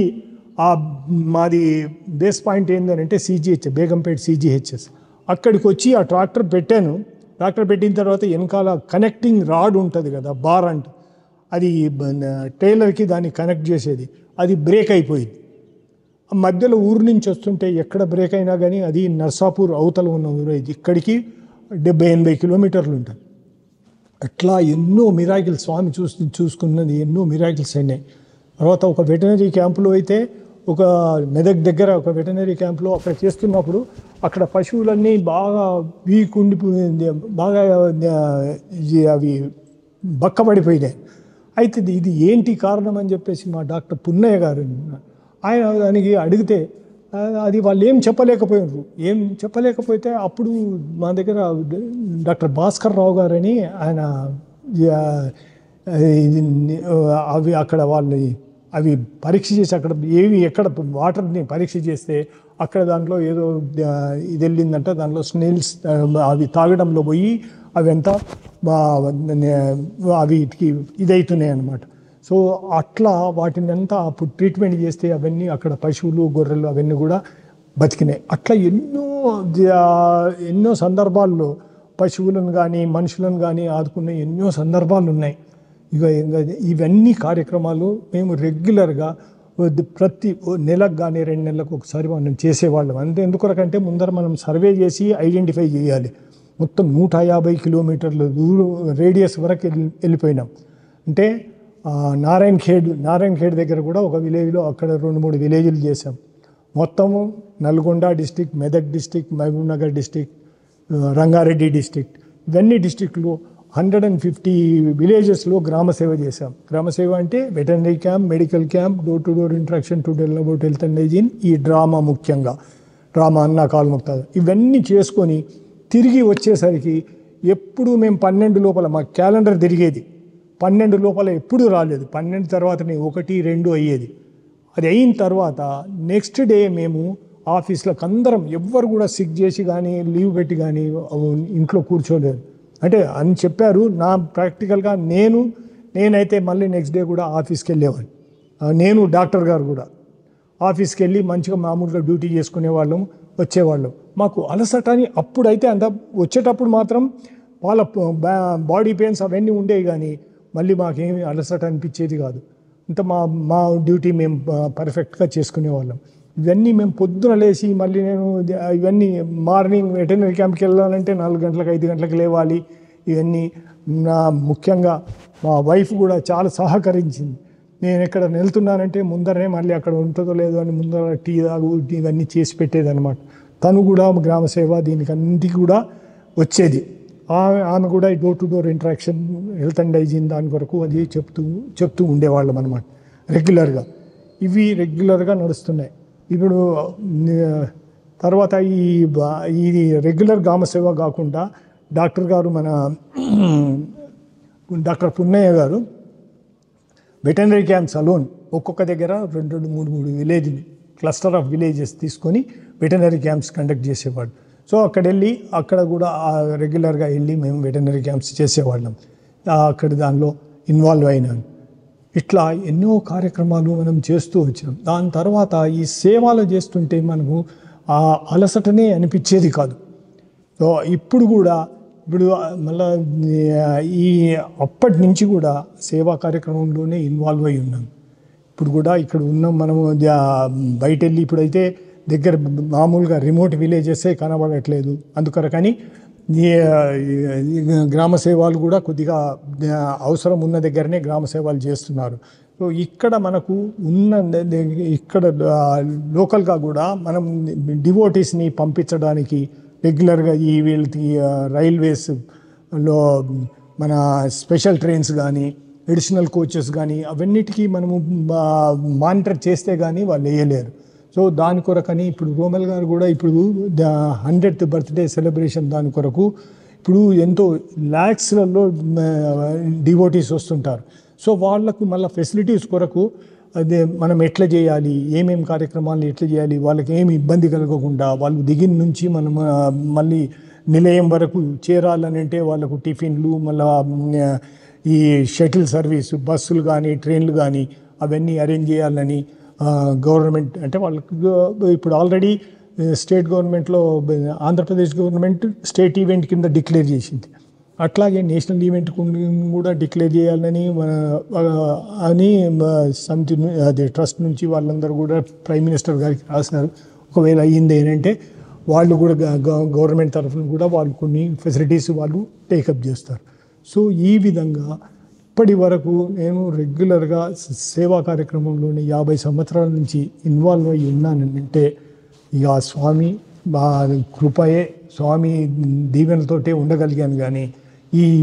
మాది బేస్ పాయింట్ ఏంటంటే CGH, బేగంపేట CGHS, అక్కడికి వచ్చి ఆ ట్రాక్టర్ పెట్టాను. ట్రాక్టర్ పెట్టిన తర్వాత వెనకాల కనెక్టింగ్ రాడ్ ఉంటుంది కదా, బార్ అంట, అది ట్రైలర్కి దాన్ని కనెక్ట్ చేసేది, అది బ్రేక్ అయిపోయింది. మధ్యలో ఊరు నుంచి వస్తుంటే ఎక్కడ బ్రేక్ అయినా కానీ అది నర్సాపూర్ అవతల ఉన్న ఊరు, ఇక్కడికి 70-80 కిలోమీటర్లు ఉంటుంది. అట్లా ఎన్నో మిరాకిల్స్ స్వామి చూసుకున్నది ఎన్నో మిరాకిల్స్ అయినాయి. తర్వాత ఒక వెటనరీ క్యాంపులో అయితే ఒక మెదక్ దగ్గర ఒక వెటనరీ క్యాంపులో అక్కడ చేస్తున్నప్పుడు అక్కడ పశువులన్నీ బాగా వీక్ ఉండిపోయింది, బాగా అవి బక్కబడిపోయినాయి. అయితే ఇది ఏంటి కారణం అని చెప్పేసి మా డాక్టర్ పున్నయ్య గారు ఆయన దానికి అడిగితే అది వాళ్ళు ఏం చెప్పలేకపోతే అప్పుడు మా దగ్గర డాక్టర్ భాస్కర్ రావు గారని ఆయన అవి అక్కడ వాళ్ళని అవి పరీక్ష చేసి అక్కడ ఎక్కడ వాటర్ని పరీక్ష చేస్తే అక్కడ దాంట్లో ఏదో ఇది వెళ్ళిందంట, దాంట్లో స్నేల్స్ అవి తాగడంలో పోయి అవి అంతా అవిటికి ఇదవుతున్నాయి అన్నమాట. సో అట్లా వాటిని అంతా అప్పుడు ట్రీట్మెంట్ చేస్తే అవన్నీ అక్కడ పశువులు గొర్రెలు అవన్నీ కూడా బతికినాయి. అట్లా ఎన్నో సందర్భాల్లో పశువులను కానీ మనుషులను కానీ ఆదుకున్న ఎన్నో సందర్భాలు ఉన్నాయి. ఇవన్నీ కార్యక్రమాలు మేము రెగ్యులర్గా ప్రతి నెలకు కానీ 2 నెలలకు ఒకసారి మనం చేసేవాళ్ళం. అంతే ఎందుకొరకంటే ముందర మనం సర్వే చేసి ఐడెంటిఫై చేయాలి. మొత్తం 150 కిలోమీటర్ల దూరం రేడియస్ వరకు వెళ్ళిపోయినాం. అంటే నారాయణ ఖేడ్ దగ్గర కూడా ఒక విలేజ్లో అక్కడ 2-3 విలేజ్లు చేసాం. మొత్తము Nalgonda district, Medak district, Mahbub Nagar district, Rangareddy district, ఇవన్నీ డిస్టిక్లు 150 విలేజెస్లో గ్రామసేవ చేశాం. గ్రామసేవ అంటే veterinary camp, medical camp, door to door interaction to about health and hygiene, ఈ డ్రామా ముఖ్యంగా అన్న కాల్ముక్తాలు ఇవన్నీ చేసుకొని తిరిగి వచ్చేసరికి ఎప్పుడు మేము 12 లోపల మా క్యాలెండర్ తిరిగేది. 12 లోపల ఎప్పుడు రాలేదు. 12 తర్వాతనే 1, 2 అయ్యేది. అది అయిన తర్వాత నెక్స్ట్ డే మేము ఆఫీస్లకు అందరం ఎవ్వరు కూడా సిక్ చేసి కానీ లీవ్ పెట్టి కానీ ఇంట్లో కూర్చోలేదు. అంటే అని చెప్పారు. నా ప్రాక్టికల్గా నేనైతే మళ్ళీ నెక్స్ట్ డే కూడా ఆఫీస్కి వెళ్ళేవాడిని. నేను డాక్టర్ గారు కూడా ఆఫీస్కి వెళ్ళి మంచిగా మామూలుగా డ్యూటీ చేసుకునేవాళ్ళం, వచ్చేవాళ్ళం. మాకు అలసట అని అప్పుడైతే అంత వచ్చేటప్పుడు మాత్రం వాళ్ళ బాడీ పెయిన్స్ అవన్నీ ఉండేవి, కానీ మళ్ళీ మాకేమి అలసట అనిపించేది కాదు. ఇంత మా డ్యూటీ మేము పర్ఫెక్ట్గా చేసుకునేవాళ్ళం. ఇవన్నీ మేము పొద్దున లేచి మళ్ళీ నేను ఇవన్నీ మార్నింగ్ వెటర్నరీ క్యాంప్కి వెళ్ళాలంటే 4 గంటలకు 5 గంటలకు లేవాలి. ఇవన్నీ ముఖ్యంగా మా వైఫ్ కూడా చాలా సహకరించింది. నేను ఎక్కడ వెళ్తున్నానంటే ముందరనే మళ్ళీ అక్కడ ఉంటుందో లేదో అని ముందర టీ తాగు ఇవన్నీ చేసి పెట్టేదన్నమాట. తను కూడా గ్రామ సేవ దీనికి అన్నింటికి కూడా వచ్చేది. ఆమె కూడా door to door interaction, health and hygiene దాని కొరకు అది చెప్తూ ఉండేవాళ్ళం అనమాట రెగ్యులర్గా. ఇవి రెగ్యులర్గా నడుస్తున్నాయి. ఇప్పుడు తర్వాత ఈ రెగ్యులర్ గ్రామ సేవ కాకుండా డాక్టర్ గారు మన డాక్టర్ పున్నయ్య గారు వెటర్నరీ క్యాంప్స్ అలోన్ ఒక్కొక్క దగ్గర 2-3 విలేజ్ క్లస్టర్ ఆఫ్ విలేజెస్ తీసుకొని వెటర్నరీ క్యాంప్స్ కండక్ట్ చేసేవాడు. సో అక్కడ కూడా రెగ్యులర్గా వెళ్ళి మేము వెటర్నరీ క్యాంప్స్ చేసేవాళ్ళం. అక్కడ దానిలో ఇన్వాల్వ్ అయినాను. ఇట్లా ఎన్నో కార్యక్రమాలు మనం చేస్తూ వచ్చాం. దాని తర్వాత ఈ సేవలు చేస్తుంటే మనకు ఆ అలసటనే అనిపించేది కాదు. సో ఇప్పుడు మళ్ళీ ఈ అప్పటి నుంచి కూడా సేవా కార్యక్రమంలోనే ఇన్వాల్వ్ అయి ఉన్నాం. ఇప్పుడు కూడా ఇక్కడ ఉన్నాం మనము. బయట వెళ్ళి ఇప్పుడైతే దగ్గర మామూలుగా రిమోట్ విలేజెసే కనబడట్లేదు. అందుకని గ్రామ సేవలు కూడా కొద్దిగా అవసరం ఉన్న దగ్గరనే గ్రామ సేవలు చేస్తున్నారు. సో ఇక్కడ మనకు ఇక్కడ లోకల్గా కూడా మనం డివోటీస్ని పంపించడానికి రెగ్యులర్గా వీళ్ళకి రైల్వేస్లో మన స్పెషల్ ట్రైన్స్ కానీ అడిషనల్ కోచెస్ కానీ అవన్నిటికీ మనము మానిటర్ చేస్తే కానీ వాళ్ళు వేయలేరు. సో దాని కొరకని ఇప్పుడు రోమల్ గారు కూడా ఇప్పుడు 100th బర్త్డే సెలబ్రేషన్ దాని కొరకు ఇప్పుడు ఎంతో ల్యాక్స్లలో డివోటీస్ వస్తుంటారు. సో వాళ్లకు మళ్ళీ ఫెసిలిటీస్ కొరకు అదే మనం ఎట్లా చేయాలి, ఏమేమి కార్యక్రమాలు ఎట్లా చేయాలి, వాళ్ళకి ఏమి ఇబ్బంది కలగకుండా వాళ్ళు దిగిన నుంచి మనం మళ్ళీ నిలయం వరకు చేరాలని అంటే వాళ్ళకు టిఫిన్లు, మళ్ళీ ఈ షటిల్ సర్వీసు బస్సులు కానీ ట్రైన్లు కానీ అవన్నీ అరేంజ్ చేయాలని గవర్నమెంట్ అంటే వాళ్ళకి ఇప్పుడు ఆల్రెడీ స్టేట్ గవర్నమెంట్లో ఆంధ్రప్రదేశ్ గవర్నమెంట్ స్టేట్ ఈవెంట్ కింద డిక్లేర్ చేసింది. అట్లాగే నేషనల్ ఈవెంట్ కూడా డిక్లేర్ చేయాలని అని సంథింగ్ అదే ట్రస్ట్ నుంచి వాళ్ళందరూ కూడా ప్రైమ్ మినిస్టర్ గారికి రాసినారు. ఒకవేళ అయ్యింది ఏంటంటే వాళ్ళు కూడా గవర్నమెంట్ తరఫున కూడా వాళ్ళు కొన్ని ఫెసిలిటీస్ వాళ్ళు టేకప్ చేస్తారు. సో ఈ విధంగా ఇప్పటి వరకు నేను రెగ్యులర్గా సేవా కార్యక్రమంలోని 50 సంవత్సరాల నుంచి ఇన్వాల్వ్ అయ్యి ఉన్నానంటే ఇక ఆ స్వామి మా కృపయే, స్వామి దీవెనలతోటే ఉండగలిగాను. కానీ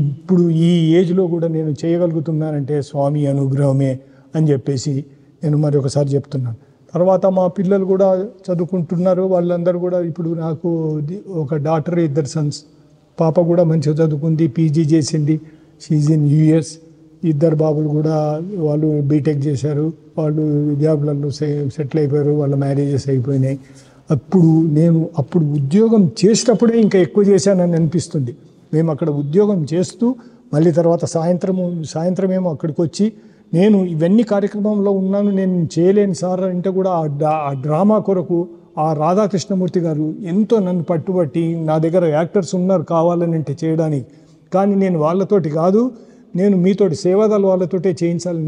ఇప్పుడు ఈ ఏజ్లో కూడా నేను చేయగలుగుతున్నానంటే స్వామి అనుగ్రహమే అని చెప్పేసి నేను మరి ఒకసారి చెప్తున్నాను. తర్వాత మా పిల్లలు కూడా చదువుకుంటున్నారు. వాళ్ళందరూ కూడా ఇప్పుడు నాకు ఒక డాటర్, 2 సన్స్. పాప కూడా మంచిగా చదువుకుంది, పీజీ చేసింది, షీజ్ ఇన్ యూఎస్. 2 బాబులు కూడా వాళ్ళు బీటెక్ చేశారు, వాళ్ళు జాబ్లలో సెటిల్ అయిపోయారు, వాళ్ళ మ్యారేజెస్ అయిపోయినాయి. అప్పుడు ఉద్యోగం చేసేటప్పుడే ఇంకా ఎక్కువ చేశానని అనిపిస్తుంది. మేము అక్కడ ఉద్యోగం చేస్తూ మళ్ళీ తర్వాత సాయంత్రం ఏమో అక్కడికి వచ్చి నేను ఇవన్నీ కార్యక్రమంలో ఉన్నాను, నేను చేయలేను సార్ అంటే కూడా ఆ డ్రామా కొరకు ఆ రాధాకృష్ణమూర్తి గారు ఎంతో నన్ను పట్టుబట్టి, నా దగ్గర యాక్టర్స్ ఉన్నారు కావాలని అంటే చేయడానికి, కానీ నేను వాళ్ళతోటి కాదు, నేను మీతోటి సేవాదళ వాళ్ళతోటే చేయించాలి,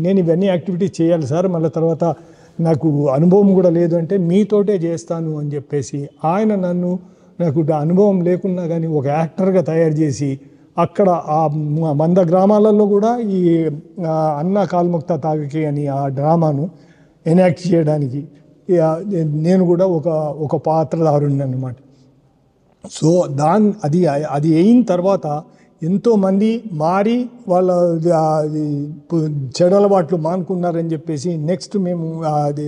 నేను ఇవన్నీ యాక్టివిటీస్ చేయాలి సార్, మళ్ళీ తర్వాత నాకు అనుభవం కూడా లేదు అంటే మీతోటే చేస్తాను అని చెప్పేసి ఆయన నాకు అనుభవం లేకున్నా కానీ ఒక యాక్టర్గా తయారు చేసి అక్కడ ఆ 100 గ్రామాలలో కూడా ఈ అన్న కాల్ముక్త తాగకి అని ఆ డ్రామాను ఎనాక్ట్ చేయడానికి నేను కూడా ఒక పాత్రధారుని అన్నమాట. సో అది అయిన తర్వాత ఎంతోమంది మారి వాళ్ళ చెడు అలవాట్లు మానుకున్నారని చెప్పేసి నెక్స్ట్ మేము అది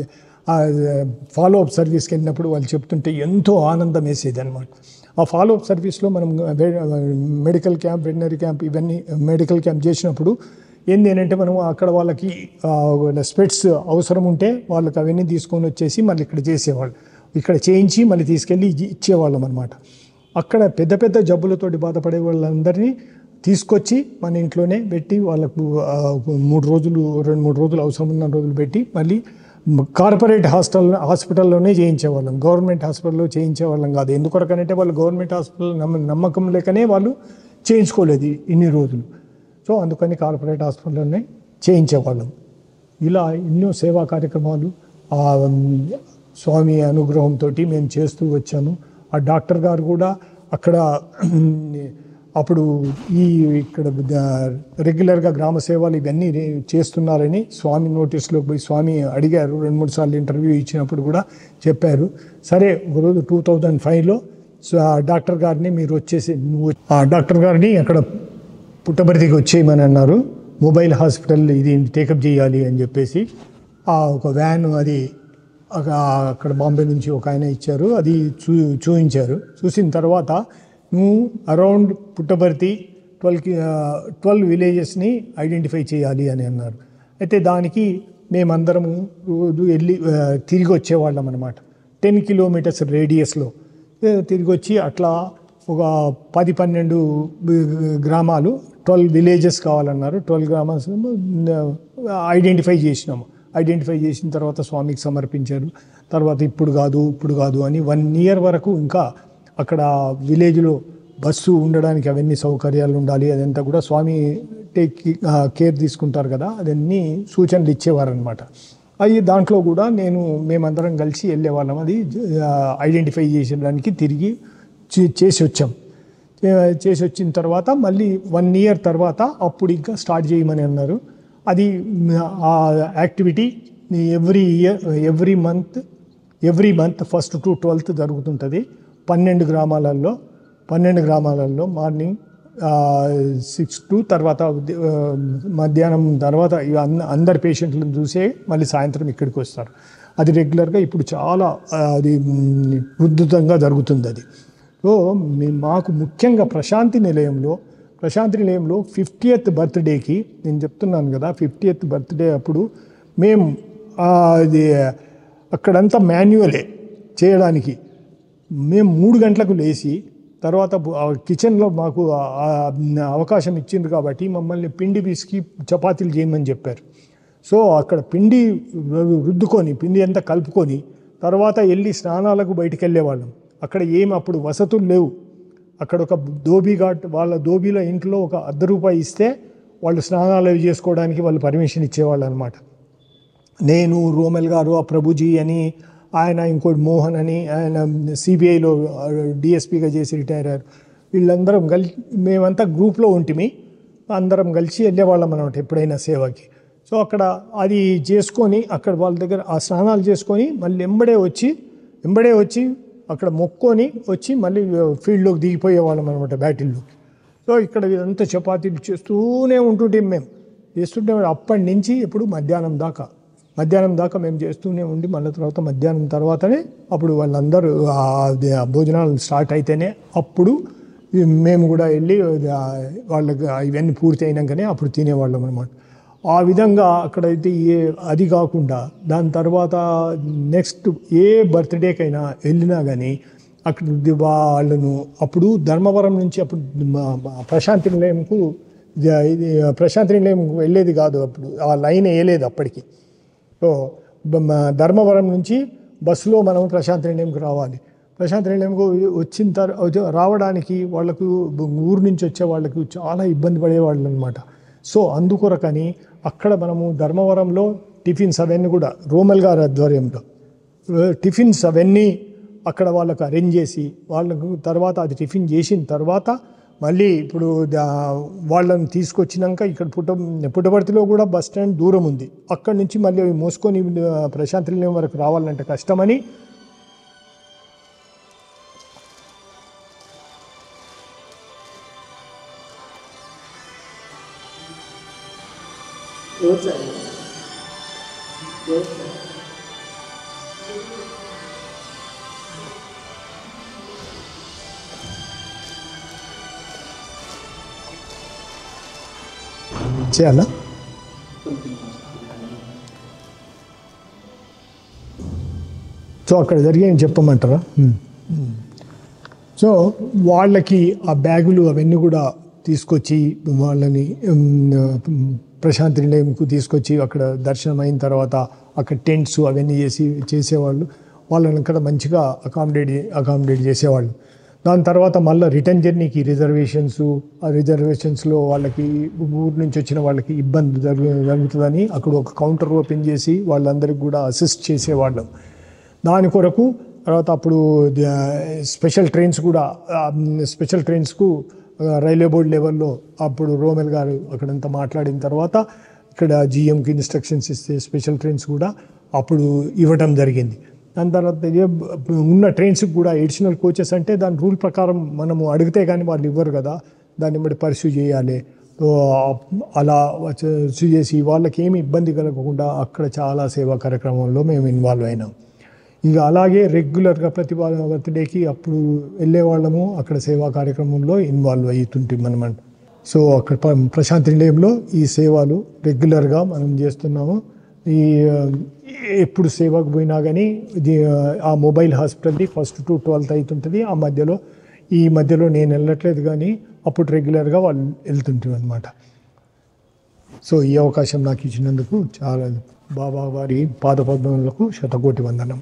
ఫాలోఅప్ సర్వీస్కి వెళ్ళినప్పుడు వాళ్ళు చెప్తుంటే ఎంతో ఆనందం వేసేది అనమాట. ఆ ఫాలోఅప్ సర్వీస్లో మనం మెడికల్ క్యాంప్, వెటనరీ క్యాంప్, ఇవన్నీ మెడికల్ క్యాంప్ చేసినప్పుడు ఏంటంటే మనం అక్కడ వాళ్ళకి స్పెట్స్ అవసరం ఉంటే వాళ్ళకి అవన్నీ తీసుకొని వచ్చేసి మళ్ళీ ఇక్కడ చేసేవాళ్ళు, ఇక్కడ చేయించి మళ్ళీ తీసుకెళ్ళి ఇచ్చేవాళ్ళం అనమాట. అక్కడ పెద్ద పెద్ద జబ్బులతోటి బాధపడే వాళ్ళందరినీ తీసుకొచ్చి మన ఇంట్లోనే పెట్టి వాళ్ళకు 2-3 రోజులు అవసరం ఉన్న రోజులు పెట్టి మళ్ళీ కార్పొరేట్ హాస్పిటల్లోనే చేయించేవాళ్ళం, గవర్నమెంట్ హాస్పిటల్లో చేయించేవాళ్ళం కాదు. ఎందుకొరకనంటే వాళ్ళు గవర్నమెంట్ హాస్పిటల్ నమ్మకం లేకనే వాళ్ళు చేయించుకోలేదు ఇన్ని రోజులు. సో అందుకని కార్పొరేట్ హాస్పిటల్లోనే చేయించేవాళ్ళం. ఇలా ఎన్నో సేవా కార్యక్రమాలు ఆ స్వామి అనుగ్రహంతో మేము చేస్తూ వచ్చాము. ఆ డాక్టర్ గారు కూడా అక్కడ అప్పుడు ఇక్కడ రెగ్యులర్గా గ్రామ సేవలు ఇవన్నీ చేస్తున్నారని స్వామి నోటీస్లోకి పోయి స్వామి అడిగారు. 2-3 సార్లు ఇంటర్వ్యూ ఇచ్చినప్పుడు కూడా చెప్పారు. సరే ఒకరోజు 2005లో డాక్టర్ గారిని మీరు వచ్చేసి ఆ డాక్టర్ గారిని అక్కడ పుట్టబర్తికి వచ్చేయమని అన్నారు. మొబైల్ హాస్పిటల్ ఇది టేకప్ చేయాలి అని చెప్పేసి ఒక వ్యాన్ అది అక్కడ బాంబే నుంచి ఒక ఆయన ఇచ్చారు. అది చూపించారు. చూసిన తర్వాత నువ్వు అరౌండ్ పుట్టబర్తి 12 విలేజెస్ని ఐడెంటిఫై చేయాలి అని అన్నారు. అయితే దానికి మేమందరము రోజు వెళ్ళి తిరిగి వచ్చేవాళ్ళం అనమాట. 10 కిలోమీటర్స్ రేడియస్లో తిరిగి వచ్చి అట్లా ఒక 10-12 గ్రామాలు 12 విలేజెస్ కావాలన్నారు. 12 గ్రామాస్ ఐడెంటిఫై చేసినాము. ఐడెంటిఫై చేసిన తర్వాత స్వామికి సమర్పించారు. తర్వాత ఇప్పుడు కాదు అని 1 year వరకు ఇంకా అక్కడ విలేజ్లో బస్సు ఉండడానికి అవన్నీ సౌకర్యాలు ఉండాలి, అదంతా కూడా స్వామి కేర్ తీసుకుంటారు కదా, అదన్నీ సూచనలు ఇచ్చేవారు అనమాట. అవి దాంట్లో కూడా మేమందరం కలిసి వెళ్ళేవాళ్ళం. అది ఐడెంటిఫై చేసేదానికి తిరిగి చేసి వచ్చిన తర్వాత మళ్ళీ 1 year తర్వాత అప్పుడు ఇంకా స్టార్ట్ చేయమని అన్నారు. అది ఆ activity every month 1st to 12th జరుగుతుంటుంది. 12 గ్రామాలలో మార్నింగ్ 6 to తర్వాత మధ్యాహ్నం తర్వాత అందరి పేషెంట్లను చూసే మళ్ళీ సాయంత్రం ఇక్కడికి వస్తారు. అది రెగ్యులర్గా ఇప్పుడు చాలా అది ఉధృతంగా జరుగుతుంది. అది సో మాకు ముఖ్యంగా ప్రశాంతి నిలయంలో 50th బర్త్డేకి నేను చెప్తున్నాను కదా, 50th బర్త్డే అప్పుడు మేము అది అక్కడంతా మాన్యువలే చేయడానికి. మేము 3 గంటలకు లేచి తర్వాత కిచెన్లో మాకు అవకాశం ఇచ్చింది కాబట్టి మమ్మల్ని పిండి పిసికి చపాతీలు చేయమని చెప్పారు. సో అక్కడ పిండి రుద్దుకొని పిండి అంతా కలుపుకొని తర్వాత వెళ్ళి స్నానాలకు బయటికి వెళ్ళేవాళ్ళం. అక్కడ అప్పుడు వసతులు లేవు. అక్కడ ఒక ధోబీఘాట్, వాళ్ళ ధోబీల ఇంట్లో ఒక ₹1 ఇస్తే వాళ్ళు స్నానాలు అవి చేసుకోవడానికి వాళ్ళు పర్మిషన్ ఇచ్చేవాళ్ళు అనమాట. నేను, రోమెల్ గారు, ఆ ప్రభుజీ అని ఆయన, ఇంకోటి మోహన్ అని, ఆయన సిబిఐలో డిఎస్పీగా చేసి రిటైర్ అయ్యారు. వీళ్ళందరం కలిసి మేమంతా గ్రూప్లో ఉంటిమి, అందరం కలిసి వెళ్ళేవాళ్ళం అనమాట ఎప్పుడైనా సేవకి. సో అక్కడ అది చేసుకొని అక్కడ వాళ్ళ దగ్గర ఆ స్నానాలు చేసుకొని మళ్ళీ ఎంబడే వచ్చి అక్కడ మొక్కొని వచ్చి మళ్ళీ ఫీల్డ్లోకి దిగిపోయేవాళ్ళం అనమాట, బ్యాటిల్లోకి. సో ఇక్కడ ఇదంతా చపాతీలు చేస్తూనే ఉంటుంటే మేము చేస్తుంటే అప్పటి నుంచి ఎప్పుడు మధ్యాహ్నం దాకా మేము చేస్తూనే ఉండి మళ్ళీ తర్వాత మధ్యాహ్నం తర్వాతనే అప్పుడు వాళ్ళందరూ భోజనాలు స్టార్ట్ అయితేనే అప్పుడు మేము కూడా వెళ్ళి వాళ్ళకి ఇవన్నీ పూర్తి అయినాకనే అప్పుడు తినేవాళ్ళం అనమాట. ఆ విధంగా అక్కడైతే అది కాకుండా దాని తర్వాత నెక్స్ట్ ఏ బర్త్డేకైనా వెళ్ళినా కానీ అక్కడ వాళ్ళను అప్పుడు ధర్మవరం నుంచి అప్పుడు ప్రశాంతి నిలయంకు ఇది ప్రశాంతి నిలయం వెళ్ళేది కాదు, అప్పుడు ఆ లైన్ వేయలేదు అప్పటికి. సో ధర్మవరం నుంచి బస్సులో మనం ప్రశాంతి నిలయంకి రావాలి. ప్రశాంతి నిలయంకు వచ్చిన తర్వాత రావడానికి వాళ్ళకు ఊరు నుంచి వచ్చే వాళ్ళకు చాలా ఇబ్బంది పడేవాళ్ళు అనమాట. సో అందుకొరకని అక్కడ మనము ధర్మవరంలో టిఫిన్స్ అవన్నీ కూడా రోమల్ గారి ఆధ్వర్యంలో టిఫిన్స్ అవన్నీ అక్కడ వాళ్ళకు అరేంజ్ చేసి వాళ్ళకు తర్వాత అది టిఫిన్ చేసిన తర్వాత మళ్ళీ ఇప్పుడు వాళ్ళని తీసుకొచ్చినాక ఇక్కడ పుట్టపర్తిలో కూడా బస్ స్టాండ్ దూరం ఉంది, అక్కడి నుంచి మళ్ళీ మోసుకొని ప్రశాంతి నిలయం వరకు రావాలంటే కష్టమని చేయాలా. సో అక్కడ జరిగేది చెప్పమంటారా? సో వాళ్ళకి ఆ బ్యాగులు అవన్నీ కూడా తీసుకొచ్చి వాళ్ళని ప్రశాంతి నిలయంకు తీసుకొచ్చి అక్కడ దర్శనం అయిన తర్వాత అక్కడ టెంట్స్ అవన్నీ చేసేవాళ్ళు, వాళ్ళని అక్కడ మంచిగా అకామిడేట్ చేసేవాళ్ళు. దాని తర్వాత మళ్ళీ రిటర్న్ జర్నీకి రిజర్వేషన్స్లో వాళ్ళకి ఊరు నుంచి వచ్చిన వాళ్ళకి ఇబ్బంది జరుగుతుందని అక్కడ ఒక కౌంటర్ ఓపెన్ చేసి వాళ్ళందరికీ కూడా అసిస్ట్ చేసేవాళ్ళం. దాని కొరకు తర్వాత అప్పుడు స్పెషల్ ట్రైన్స్కు రైల్వే బోర్డు లెవెల్లో అప్పుడు రోమెల్ గారు అక్కడంతా మాట్లాడిన తర్వాత ఇక్కడ జిఎంకి ఇన్స్ట్రక్షన్స్ ఇస్తే స్పెషల్ ట్రైన్స్ కూడా అప్పుడు ఇవ్వటం జరిగింది. దాని తర్వాత ఉన్న ట్రైన్స్కి కూడా ఎడిషనల్ కోచెస్ అంటే దాని రూల్ ప్రకారం మనము అడిగితే కానీ వాళ్ళు ఇవ్వరు కదా, దాన్ని బట్టి పర్స్యూ చేయాలి. అలా చేసి వాళ్ళకి ఏమి ఇబ్బంది కలగకుండా అక్కడ చాలా సేవా కార్యక్రమంలో మేము ఇన్వాల్వ్ అయినాం. ఇక అలాగే రెగ్యులర్గా ప్రతి బర్త్డేకి అప్పుడు వెళ్ళేవాళ్ళము, అక్కడ సేవా కార్యక్రమంలో ఇన్వాల్వ్ అవుతుంటాం అనమాట. సో అక్కడ ప్రశాంతి నిలయంలో ఈ సేవలు రెగ్యులర్గా మనం చేస్తున్నాము. ఎప్పుడు సేవకు పోయినా కానీ ఆ మొబైల్ హాస్పిటల్ది 1st to 12th అవుతుంటుంది. ఈ మధ్యలో నేను వెళ్ళట్లేదు కానీ అప్పుడు రెగ్యులర్గా వాళ్ళు వెళ్తుంటారు అనమాట. సో ఈ అవకాశం నాకు ఇచ్చినందుకు చాలా బాబా వారి పాదపద్మములకు శతకోటి వందనం.